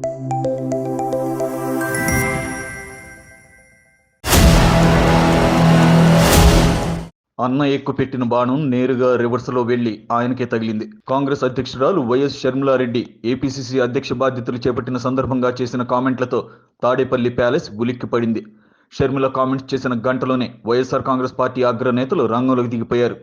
అన్న ఎక్కుపెట్టిన బాణం నేరుగా రివర్స్లో వెళ్లి ఆయనకే తగిలింది. కాంగ్రెస్ అధ్యక్షురాలు వైఎస్ షర్మిలారెడ్డి ఏపీసీసీ అధ్యక్ష బాధ్యతలు చేపట్టిన సందర్భంగా చేసిన కామెంట్లతో తాడేపల్లి ప్యాలెస్ ఉలిక్కిపడింది. షర్మిల కామెంట్స్ చేసిన గంటలోనే వైఎస్ఆర్ కాంగ్రెస్ పార్టీ అగ్రనేతలు రంగంలోకి దిగిపోయారు.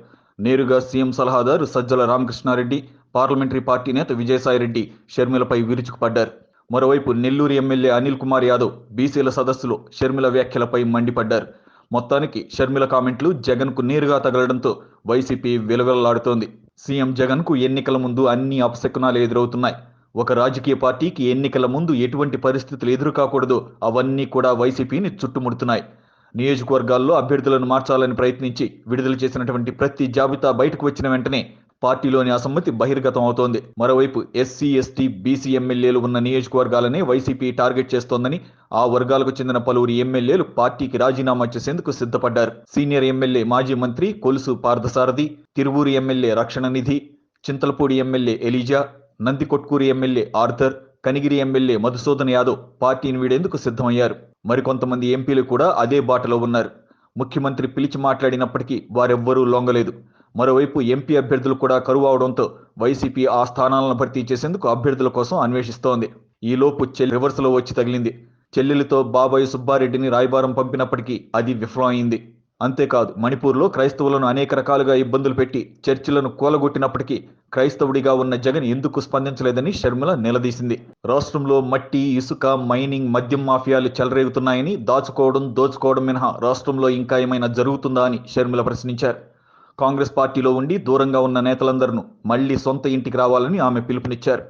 నేరుగా సీఎం సలహాదారు సజ్జల రామకృష్ణారెడ్డి, పార్లమెంటరీ పార్టీ నేత విజయసాయిరెడ్డి షర్మిలపై విరుచుకుపడ్డారు. మరోవైపు నెల్లూరు ఎమ్మెల్యే అనిల్ కుమార్ యాదవ్ బీసీల సదస్సులో షర్మిల వ్యాఖ్యలపై మండిపడ్డారు. మొత్తానికి షర్మిల కామెంట్లు జగన్కు నేరుగా తగలడంతో వైసీపీ విలవిలలాడుతోంది. సీఎం జగన్కు ఎన్నికల ముందు అన్ని అపశకునాలు ఎదురవుతున్నాయి. ఒక రాజకీయ పార్టీకి ఎన్నికల ముందు ఎటువంటి పరిస్థితులు ఎదురు కాకూడదో అవన్నీ కూడా వైసీపీని చుట్టుముడుతున్నాయి. నియోజకవర్గాల్లో అభ్యర్థులను మార్చాలని ప్రయత్నించి విడుదల చేసినటువంటి ప్రతి జాబితా బయటకు వచ్చిన వెంటనే పార్టీలోని అసమ్మతి బహిర్గతం అవుతోంది. మరోవైపు ఎస్సీ, ఎస్టీ, బీసీ ఎమ్మెల్యేలు ఉన్న నియోజకవర్గాలనే వైసీపీ టార్గెట్ చేస్తోందని ఆ వర్గాలకు చెందిన పలువురు ఎమ్మెల్యేలు పార్టీకి రాజీనామా చేసేందుకు సిద్ధపడ్డారు. సీనియర్ ఎమ్మెల్యే మాజీ మంత్రి Kolusu Parthasarathi, Tiruvuru MLA Rakshana Nidhi, Chintalapudi MLA Eliza, Nandikotkur MLA Arthur, Kanigiri MLA Madhusudan Yadav పార్టీని వీడేందుకు సిద్ధమయ్యారు. మరికొంతమంది ఎంపీలు కూడా అదే బాటలో ఉన్నారు. ముఖ్యమంత్రి పిలిచి మాట్లాడినప్పటికీ వారెవ్వరూ లొంగలేదు. మరోవైపు ఎంపీ అభ్యర్థులు కూడా కరువు అవడంతో వైసీపీ ఆ స్థానాలను భర్తీ చేసేందుకు అభ్యర్థుల కోసం అన్వేషిస్తోంది. ఈలోపు చెల్లి రివర్స్లో వచ్చి తగిలింది. చెల్లెలితో బాబాయ్ సుబ్బారెడ్డిని రాయబారం పంపినప్పటికీ అది విఫలమైంది. అంతేకాదు, మణిపూర్లో క్రైస్తవులను అనేక రకాలుగా ఇబ్బందులు పెట్టి చర్చిలను కూలగొట్టినప్పటికీ క్రైస్తవుడిగా ఉన్న జగన్ ఎందుకు స్పందించలేదని షర్మిల నిలదీసింది. రాష్ట్రంలో మట్టి, ఇసుక, మైనింగ్, మద్యం మాఫియాలు చెలరేగుతున్నాయని, దోచుకోవడం మినహా రాష్ట్రంలో ఇంకా ఏమైనా జరుగుతుందా అని షర్మిల ప్రశ్నించారు. కాంగ్రెస్ పార్టీలో ఉండి దూరంగా ఉన్న నేతలందరూ మళ్లీ సొంత ఇంటికి రావాలని ఆమె పిలుపునిచ్చారు.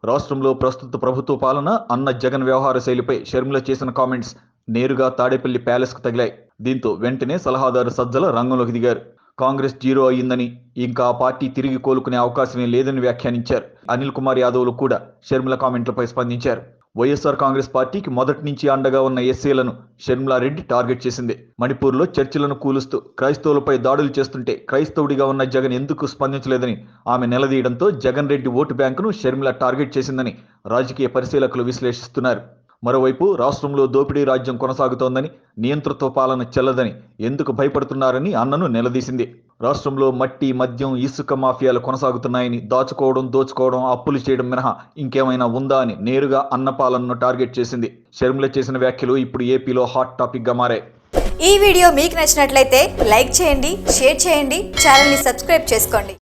రాష్ట్రంలో ప్రస్తుత ప్రభుత్వ పాలన, అన్న జగన్ వ్యవహార శైలిపై షర్మిల చేసిన కామెంట్స్ నేరుగా తాడేపల్లి ప్యాలెస్కు తగిలాయి. దీంతో వెంటనే సలహాదారు సజ్జల రంగంలోకి దిగారు. కాంగ్రెస్ జీరో అయ్యిందని, ఇంకా ఆ పార్టీ తిరిగి కోలుకునే అవకాశమే లేదని వ్యాఖ్యానించారు. అనిల్ కుమార్ యాదవ్లు కూడా షర్మిల కామెంట్లపై స్పందించారు. వైఎస్ఆర్ కాంగ్రెస్ పార్టీకి మొదటి నుంచి అండగా ఉన్న ఎస్సీలను షర్మిలారెడ్డి టార్గెట్ చేసింది. మణిపూర్లో చర్చిలను కూలుస్తూ క్రైస్తవులపై దాడులు చేస్తుంటే క్రైస్తవుడిగా ఉన్న జగన్ ఎందుకు స్పందించలేదని ఆమె నిలదీయడంతో జగన్ రెడ్డి ఓటు బ్యాంకును షర్మిల టార్గెట్ చేసిందని రాజకీయ పరిశీలకులు విశ్లేషిస్తున్నారు. మరోవైపు రాష్ట్రంలో దోపిడీ రాజ్యం కొనసాగుతోందని, నియంతృత్వ పాలన చెల్లదని ఎందుకు భయపడుతున్నారని అన్నను నిలదీసింది. రాష్ట్రంలో మట్టి, మద్యం, ఇసుక మాఫియాలు కొనసాగుతున్నాయని, దోచుకోవడం, అప్పులు చేయడం మినహా ఇంకేమైనా ఉందా అని నేరుగా అన్న పాలనను టార్గెట్ చేసింది. షర్మిల చేసిన వ్యాఖ్యలు ఇప్పుడు ఏపీలో హాట్ టాపిక్ గా మారాయి. ఈ వీడియో మీకు నచ్చినట్లయితే లైక్ చేయండి, షేర్ చేయండి, ఛానల్ ని సబ్స్క్రైబ్ చేసుకోండి.